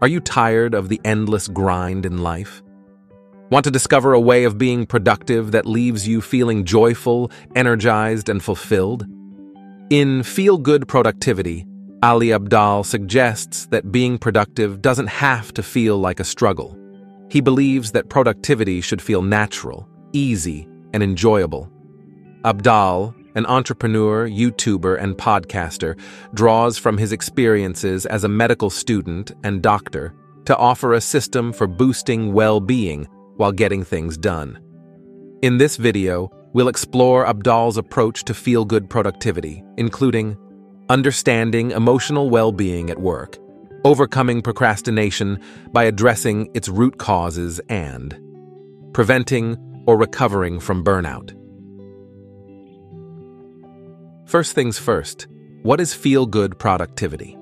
Are you tired of the endless grind in life? Want to discover a way of being productive that leaves you feeling joyful, energized, and fulfilled? In Feel Good Productivity, Ali Abdaal suggests that being productive doesn't have to feel like a struggle. He believes that productivity should feel natural, easy, and enjoyable. Abdaal, an entrepreneur, YouTuber, and podcaster, draws from his experiences as a medical student and doctor to offer a system for boosting well-being while getting things done. In this video, we'll explore Abdaal's approach to feel-good productivity, including understanding emotional well-being at work, overcoming procrastination by addressing its root causes, and preventing or recovering from burnout. First things first, what is feel-good productivity?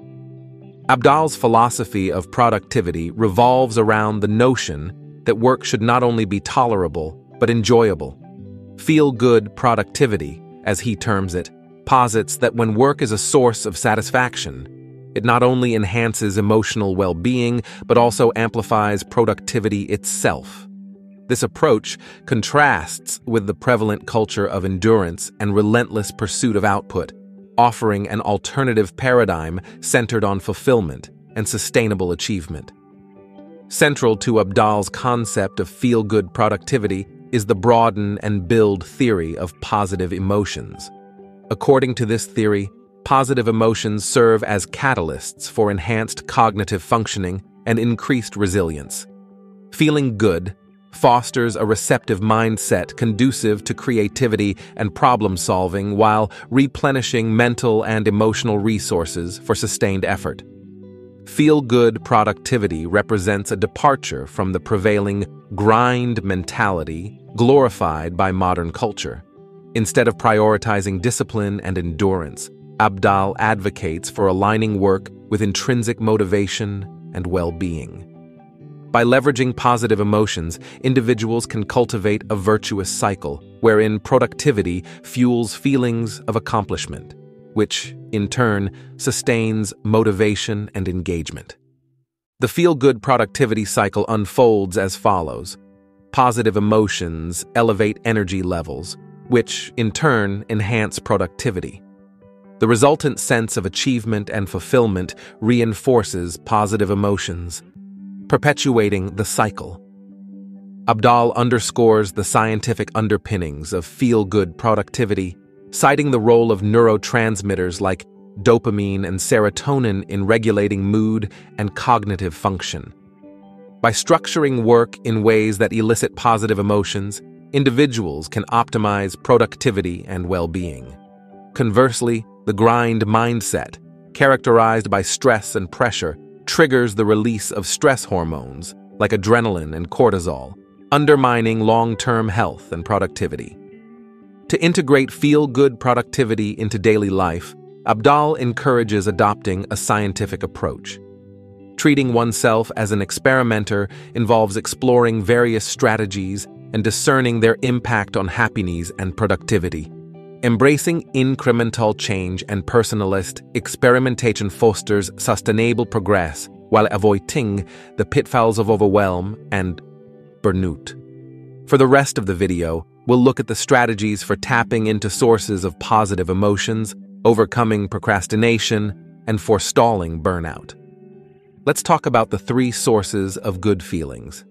Abdaal's philosophy of productivity revolves around the notion that work should not only be tolerable, but enjoyable. Feel-good productivity, as he terms it, posits that when work is a source of satisfaction, it not only enhances emotional well-being, but also amplifies productivity itself. This approach contrasts with the prevalent culture of endurance and relentless pursuit of output, offering an alternative paradigm centered on fulfillment and sustainable achievement. Central to Abdaal's concept of feel-good productivity is the broaden and build theory of positive emotions. According to this theory, positive emotions serve as catalysts for enhanced cognitive functioning and increased resilience. Feeling good fosters a receptive mindset conducive to creativity and problem-solving while replenishing mental and emotional resources for sustained effort. Feel-good productivity represents a departure from the prevailing grind mentality glorified by modern culture. Instead of prioritizing discipline and endurance, Abdaal advocates for aligning work with intrinsic motivation and well-being. By leveraging positive emotions, individuals can cultivate a virtuous cycle wherein productivity fuels feelings of accomplishment, which, in turn, sustains motivation and engagement. The feel-good productivity cycle unfolds as follows. Positive emotions elevate energy levels, which, in turn, enhance productivity. The resultant sense of achievement and fulfillment reinforces positive emotions, perpetuating the cycle. Abdaal underscores the scientific underpinnings of feel-good productivity, citing the role of neurotransmitters like dopamine and serotonin in regulating mood and cognitive function. By structuring work in ways that elicit positive emotions, individuals can optimize productivity and well-being. Conversely, the grind mindset, characterized by stress and pressure, triggers the release of stress hormones like adrenaline and cortisol, undermining long-term health and productivity. To integrate feel-good productivity into daily life, Abdaal encourages adopting a scientific approach. Treating oneself as an experimenter involves exploring various strategies and discerning their impact on happiness and productivity. Embracing incremental change and personalist experimentation fosters sustainable progress while avoiding the pitfalls of overwhelm and burnout. For the rest of the video, we'll look at the strategies for tapping into sources of positive emotions, overcoming procrastination, and forestalling burnout. Let's talk about the 3 sources of good feelings.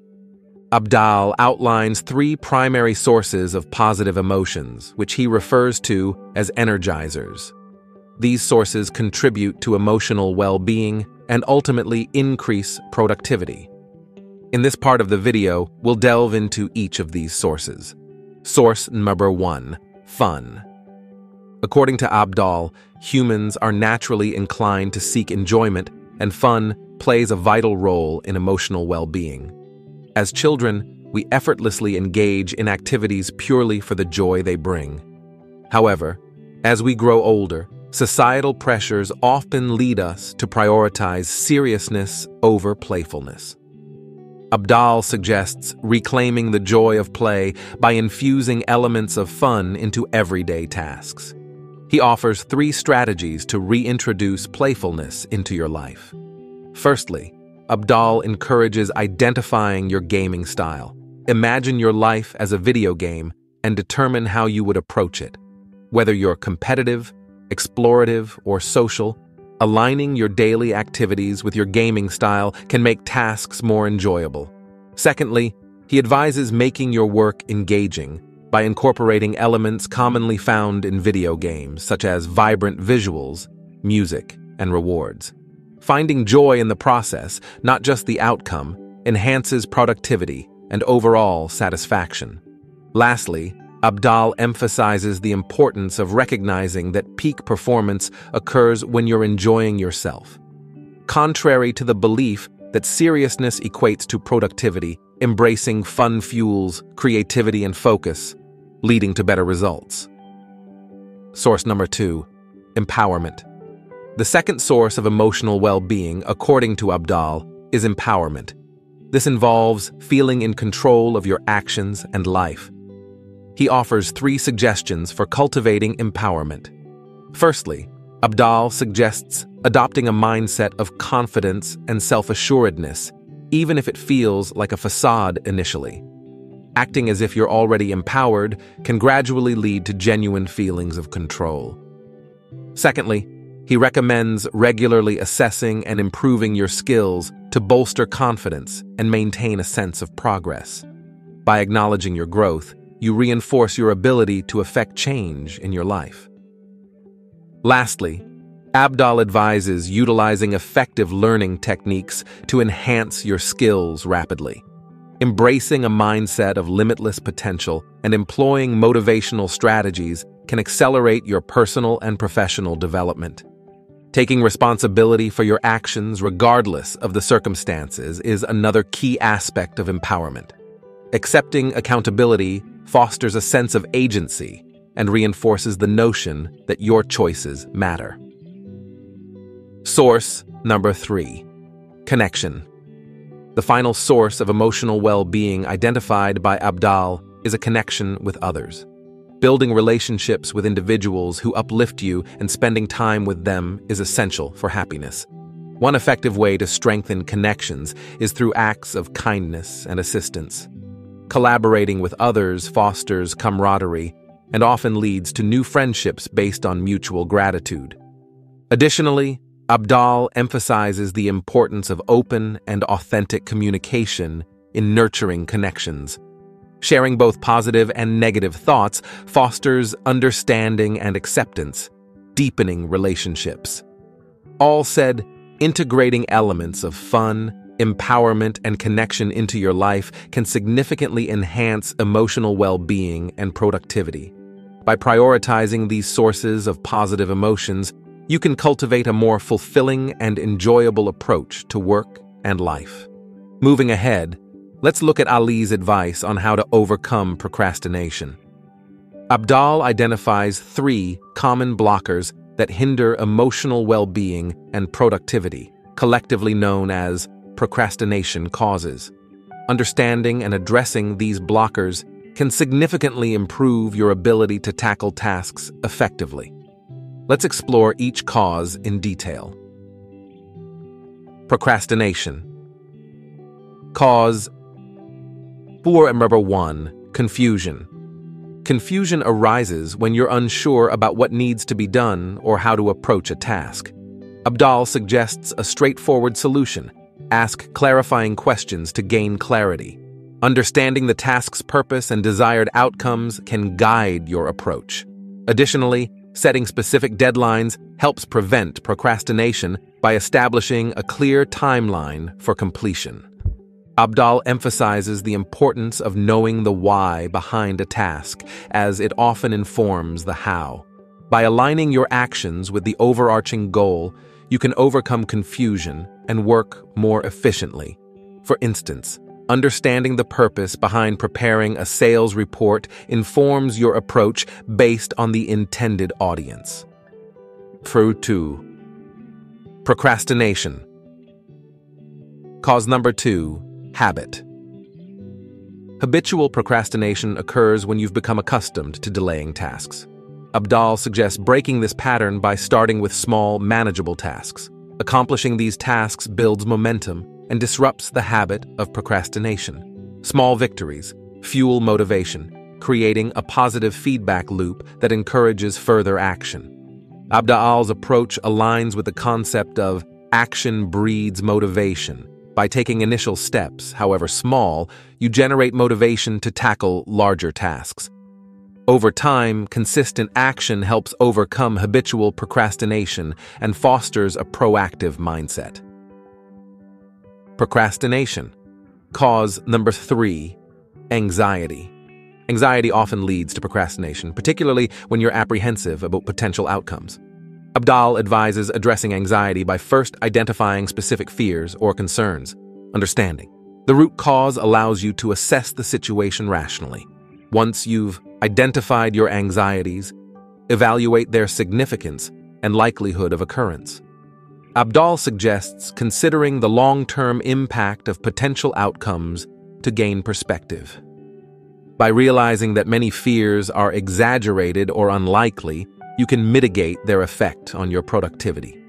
Abdaal outlines 3 primary sources of positive emotions, which he refers to as energizers. These sources contribute to emotional well-being and ultimately increase productivity. In this part of the video, we'll delve into each of these sources. Source number 1, fun. According to Abdaal, humans are naturally inclined to seek enjoyment, and fun plays a vital role in emotional well-being. As children, we effortlessly engage in activities purely for the joy they bring. However, as we grow older, societal pressures often lead us to prioritize seriousness over playfulness. Abdaal suggests reclaiming the joy of play by infusing elements of fun into everyday tasks. He offers 3 strategies to reintroduce playfulness into your life. Firstly, Abdaal encourages identifying your gaming style. Imagine your life as a video game and determine how you would approach it. Whether you're competitive, explorative, or social, aligning your daily activities with your gaming style can make tasks more enjoyable. Secondly, he advises making your work engaging by incorporating elements commonly found in video games, such as vibrant visuals, music, and rewards. Finding joy in the process, not just the outcome, enhances productivity and overall satisfaction. Lastly, Abdaal emphasizes the importance of recognizing that peak performance occurs when you're enjoying yourself. Contrary to the belief that seriousness equates to productivity, embracing fun fuels creativity and focus, leading to better results. Source number 2, empowerment. The second source of emotional well-being, according to Abdaal, is empowerment. This involves feeling in control of your actions and life. He offers 3 suggestions for cultivating empowerment. Firstly, Abdaal suggests adopting a mindset of confidence and self-assuredness, even if it feels like a facade initially. Acting as if you're already empowered can gradually lead to genuine feelings of control. Secondly, he recommends regularly assessing and improving your skills to bolster confidence and maintain a sense of progress. By acknowledging your growth, you reinforce your ability to affect change in your life. Lastly, Abdaal advises utilizing effective learning techniques to enhance your skills rapidly. Embracing a mindset of limitless potential and employing motivational strategies can accelerate your personal and professional development. Taking responsibility for your actions regardless of the circumstances is another key aspect of empowerment. Accepting accountability fosters a sense of agency and reinforces the notion that your choices matter. Source number 3, connection. The final source of emotional well-being identified by Abdaal is a connection with others. Building relationships with individuals who uplift you and spending time with them is essential for happiness. One effective way to strengthen connections is through acts of kindness and assistance. Collaborating with others fosters camaraderie and often leads to new friendships based on mutual gratitude. Additionally, Abdaal emphasizes the importance of open and authentic communication in nurturing connections. Sharing both positive and negative thoughts fosters understanding and acceptance, deepening relationships. All said, integrating elements of fun, empowerment, and connection into your life can significantly enhance emotional well-being and productivity. By prioritizing these sources of positive emotions, you can cultivate a more fulfilling and enjoyable approach to work and life. Moving ahead, let's look at Ali's advice on how to overcome procrastination. Abdaal identifies 3 common blockers that hinder emotional well-being and productivity, collectively known as procrastination causes. Understanding and addressing these blockers can significantly improve your ability to tackle tasks effectively. Let's explore each cause in detail. Procrastination. Cause number 1, confusion. Confusion arises when you're unsure about what needs to be done or how to approach a task. Abdaal suggests a straightforward solution. Ask clarifying questions to gain clarity. Understanding the task's purpose and desired outcomes can guide your approach. Additionally, setting specific deadlines helps prevent procrastination by establishing a clear timeline for completion. Abdaal emphasizes the importance of knowing the why behind a task, as it often informs the how. By aligning your actions with the overarching goal, you can overcome confusion and work more efficiently. For instance, understanding the purpose behind preparing a sales report informs your approach based on the intended audience. 2. Procrastination. Cause number 2, habit. Habitual procrastination occurs when you've become accustomed to delaying tasks. Abdaal suggests breaking this pattern by starting with small, manageable tasks. Accomplishing these tasks builds momentum and disrupts the habit of procrastination. Small victories fuel motivation, creating a positive feedback loop that encourages further action. Abdaal's approach aligns with the concept of action breeds motivation. By taking initial steps, however small, you generate motivation to tackle larger tasks. Over time, consistent action helps overcome habitual procrastination and fosters a proactive mindset. Procrastination. Cause number 3, anxiety. Anxiety often leads to procrastination, particularly when you're apprehensive about potential outcomes. Abdaal advises addressing anxiety by first identifying specific fears or concerns. Understanding the root cause allows you to assess the situation rationally. Once you've identified your anxieties, evaluate their significance and likelihood of occurrence. Abdaal suggests considering the long-term impact of potential outcomes to gain perspective. By realizing that many fears are exaggerated or unlikely, you can mitigate their effect on your productivity.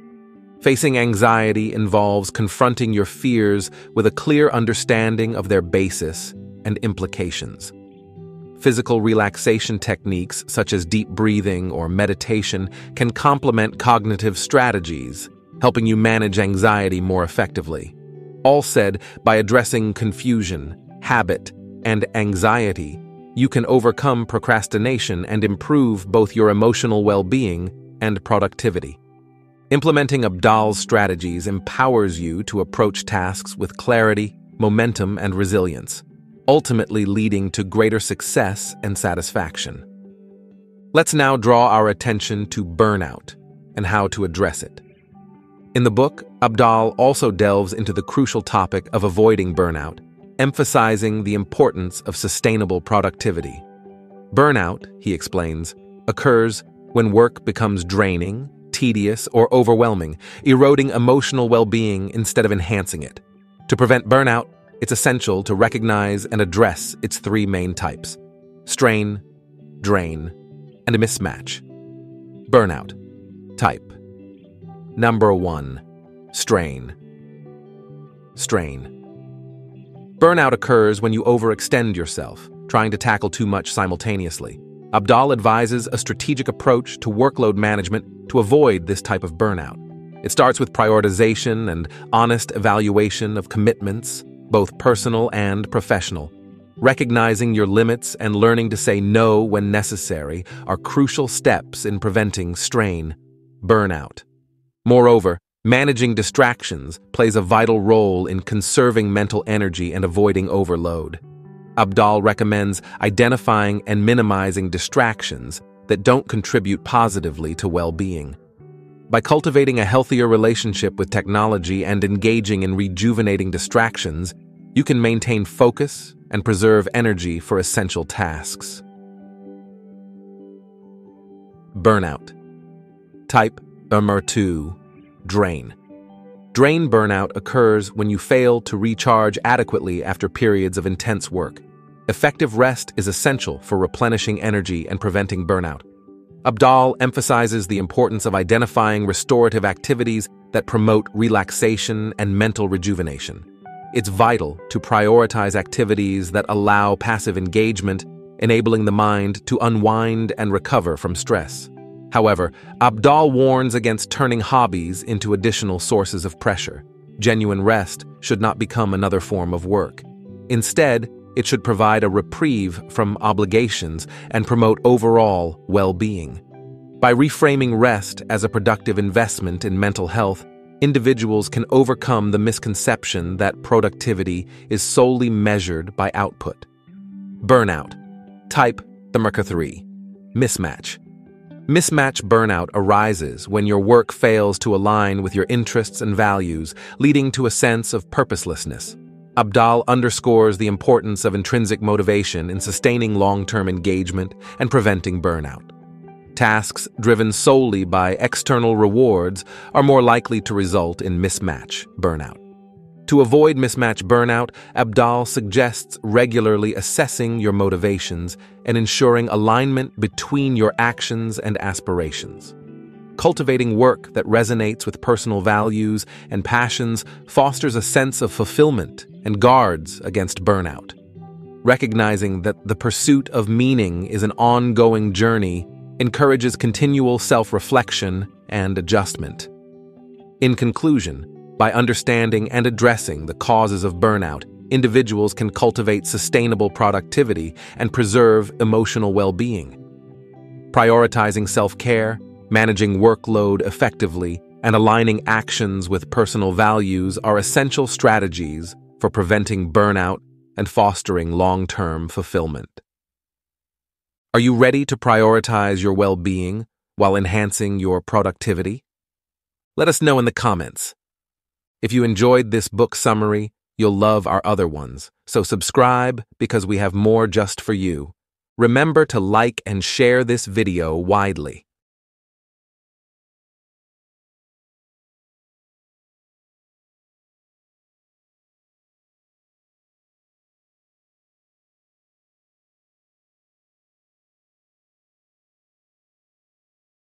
Facing anxiety involves confronting your fears with a clear understanding of their basis and implications. Physical relaxation techniques such as deep breathing or meditation can complement cognitive strategies, helping you manage anxiety more effectively. All said, by addressing confusion, habit, and anxiety, you can overcome procrastination and improve both your emotional well-being and productivity. Implementing Abdaal's strategies empowers you to approach tasks with clarity, momentum, and resilience, ultimately leading to greater success and satisfaction. Let's now draw our attention to burnout and how to address it. In the book, Abdaal also delves into the crucial topic of avoiding burnout, emphasizing the importance of sustainable productivity. Burnout, he explains, occurs when work becomes draining, tedious, or overwhelming, eroding emotional well-being instead of enhancing it. To prevent burnout, it's essential to recognize and address its 3 main types: strain, drain, and a mismatch. Burnout. Type. Number 1. Strain. Strain. Burnout occurs when you overextend yourself, trying to tackle too much simultaneously. Abdaal advises a strategic approach to workload management to avoid this type of burnout. It starts with prioritization and honest evaluation of commitments, both personal and professional. Recognizing your limits and learning to say no when necessary are crucial steps in preventing strain, burnout. Moreover, managing distractions plays a vital role in conserving mental energy and avoiding overload. Abdaal recommends identifying and minimizing distractions that don't contribute positively to well-being. By cultivating a healthier relationship with technology and engaging in rejuvenating distractions, you can maintain focus and preserve energy for essential tasks. Burnout. Type Number 2. Drain. Drain burnout occurs when you fail to recharge adequately after periods of intense work. Effective rest is essential for replenishing energy and preventing burnout. Abdaal emphasizes the importance of identifying restorative activities that promote relaxation and mental rejuvenation. It's vital to prioritize activities that allow passive engagement, enabling the mind to unwind and recover from stress. However, Abdaal warns against turning hobbies into additional sources of pressure. Genuine rest should not become another form of work. Instead, it should provide a reprieve from obligations and promote overall well-being. By reframing rest as a productive investment in mental health, individuals can overcome the misconception that productivity is solely measured by output. Burnout. Type Number 3. Mismatch. Mismatch burnout arises when your work fails to align with your interests and values, leading to a sense of purposelessness. Abdaal underscores the importance of intrinsic motivation in sustaining long-term engagement and preventing burnout. Tasks driven solely by external rewards are more likely to result in mismatch burnout. To avoid mismatch burnout, Abdaal suggests regularly assessing your motivations and ensuring alignment between your actions and aspirations. Cultivating work that resonates with personal values and passions fosters a sense of fulfillment and guards against burnout. Recognizing that the pursuit of meaning is an ongoing journey encourages continual self-reflection and adjustment. In conclusion, by understanding and addressing the causes of burnout, individuals can cultivate sustainable productivity and preserve emotional well-being. Prioritizing self-care, managing workload effectively, and aligning actions with personal values are essential strategies for preventing burnout and fostering long-term fulfillment. Are you ready to prioritize your well-being while enhancing your productivity? Let us know in the comments. If you enjoyed this book summary, you'll love our other ones, so subscribe because we have more just for you. Remember to like and share this video widely.